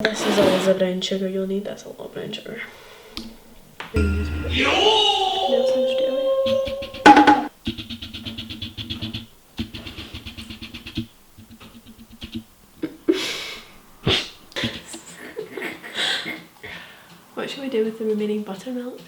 This is always a brown sugar. You'll need this a lot of brown sugar. What should we do with the remaining buttermilk?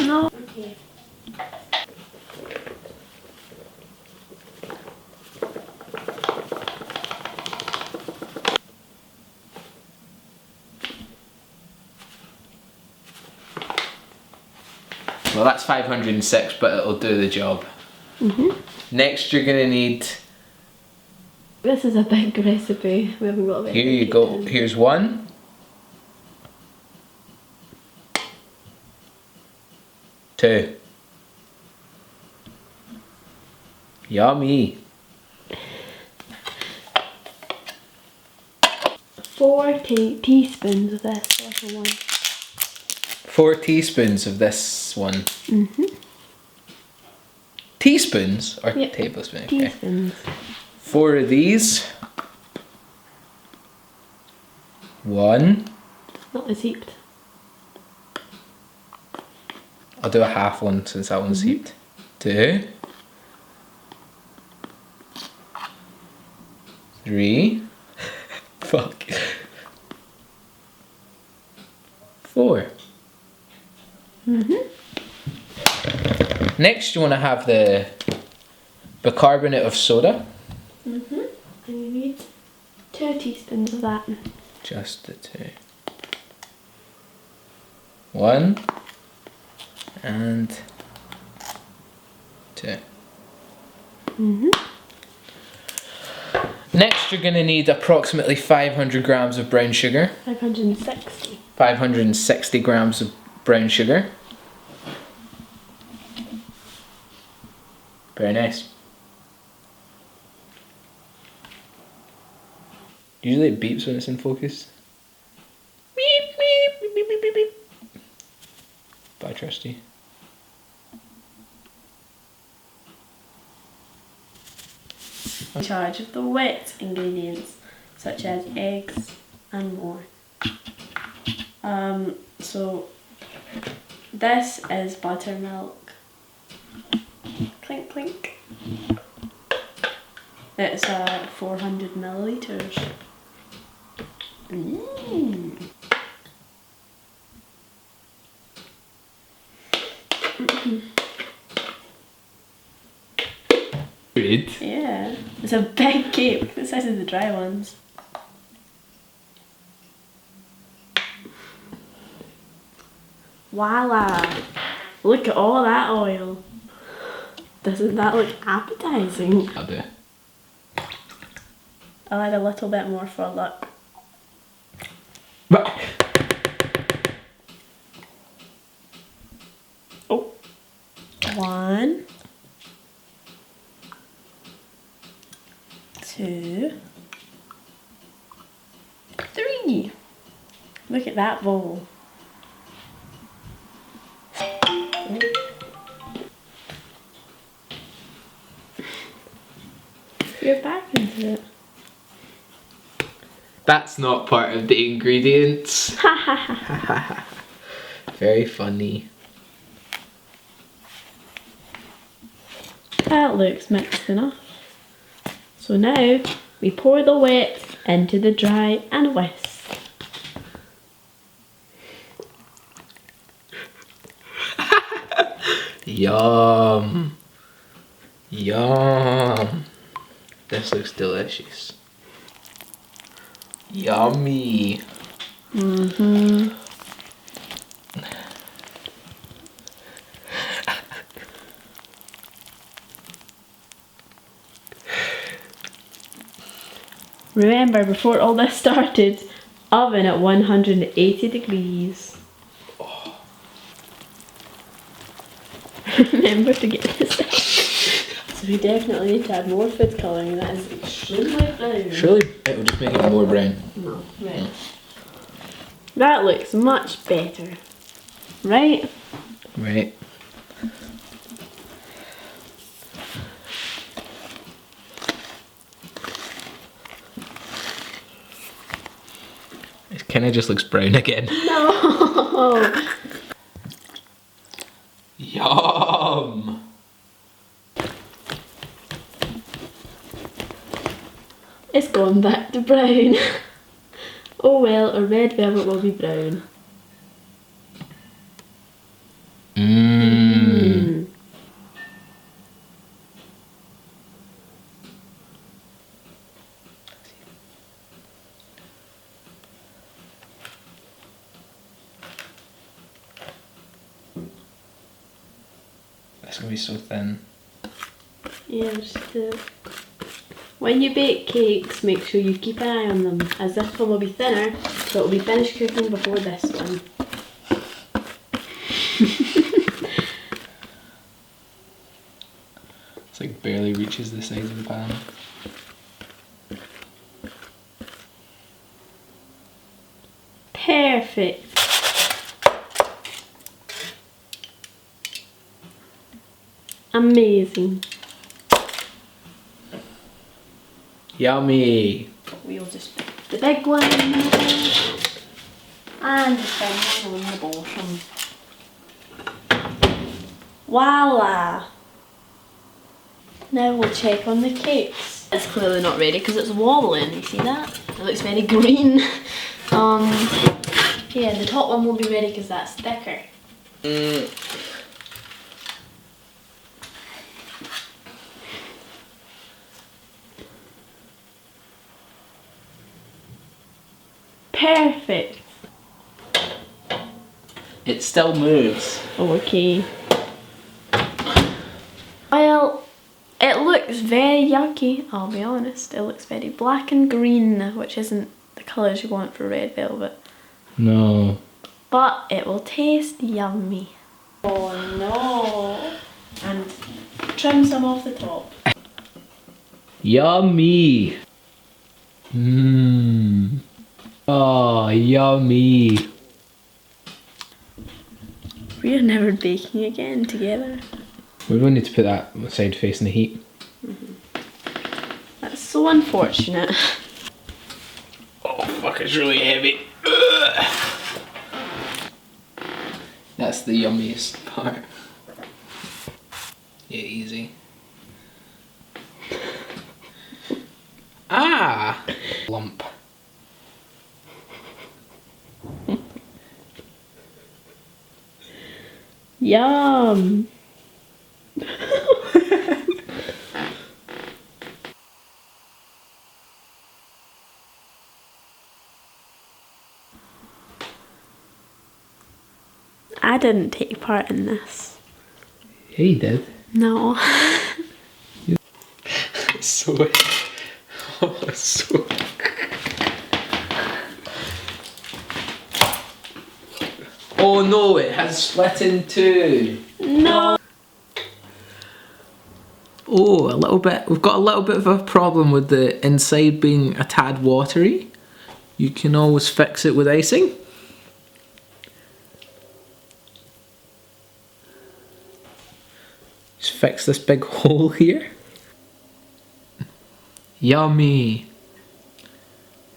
No. Okay. Well, that's 506, but it'll do the job. Next, you're gonna need. This is a big recipe. We haven't got a big. Here you go. Here's 1. 2. Yummy. 4 teaspoons of this, like a 1. 4 teaspoons of this one. Teaspoons or Yep. tablespoons? Okay. Teaspoons. 4 of these. 1. Not as heaped. I'll do a half one since that one's heaped. 2. 3. Fuck. 4. Next, you want to have the bicarbonate of soda. And you need 2 teaspoons of that. Just the 2. 1 and 2. Next, you're going to need approximately 500 grams of brown sugar. 560. 560 grams of brown sugar. Very nice. Usually it beeps when it's in focus. Beep, beep, beep, beep, beep, beep, beep. But I trust you. In charge of the wet ingredients, such as eggs and more. So this is buttermilk. Clink clink. It's 400 millilitres. Good. Yeah, it's a big cake, the size of the dry ones. Voila! Look at all that oil. Doesn't that look appetizing? I'll do. I'll add a little bit more for luck. But Oh. 1, 2, 3. Look at that bowl. You're back into it. that's not part of the ingredients. Very funny. That looks mixed enough. So now we pour the wet into the dry and whisk. Yum. Yum. This looks delicious. Yummy. Remember, before all this started, oven at 180 degrees. Remember to get this out. So we definitely need to add more food colouring. That is extremely brown. Surely it will just make it more brown. No, right. That looks much better. Right? Right. It kind of just looks brown again. No! Yum! It's gone back to brown. Oh well, a red velvet will be brown. Mmm. That's gonna be so thin. Yeah, when you bake cakes, make sure you keep an eye on them, as this one will be thinner, so it will be finished cooking before this one. It's like barely reaches the size of the pan. Perfect. Amazing. Yummy! We'll just put the big one in the middle and the thin one on the bottom. Voila! Now we'll check on the cakes. It's clearly not ready because it's wobbling, you see that? It looks very green. Yeah, the top one won't be ready because that's thicker. Perfect. It still moves. Okay. Well, it looks very yucky, I'll be honest. It looks very black and green, which isn't the colours you want for red velvet. No. But it will taste yummy. Oh no. And trim some off the top. Yummy! Mmm. Oh, yummy! We're never baking again together. We will need to put that side facing the heat. That's so unfortunate. Oh fuck, it's really heavy. Ugh. That's the yummiest part. Yeah, easy. Ah! Lump. Yum! I didn't take part in this. Yeah, you did. No. So... Oh, so... Oh no, it has split in two. No! Oh, a little bit. We've got a little bit of a problem with the inside being a tad watery. You can always fix it with icing. Just fix this big hole here. Yummy.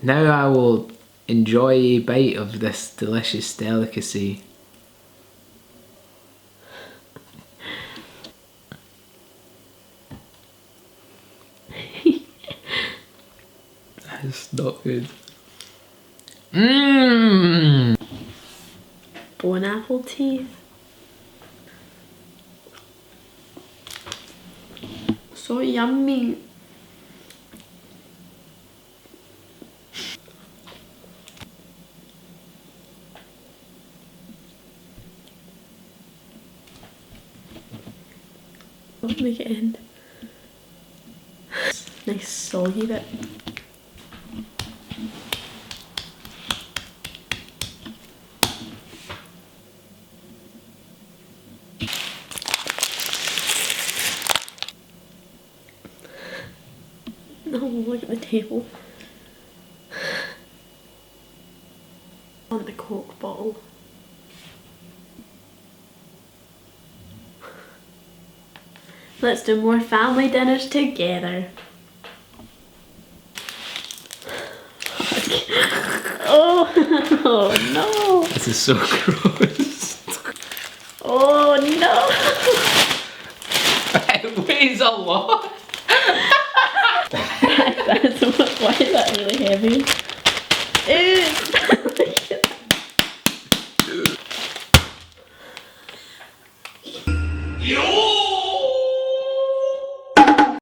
Now I will enjoy a bite of this delicious delicacy. That's not good. Mmm. Bone apple teeth. So yummy. I'll make it end. Nice soggy bit. No, look at the table. I want the Coke bottle. Let's do more family dinners together. Oh, oh no. This is so gross. Oh no. It weighs a lot. Why is that really heavy? Ew.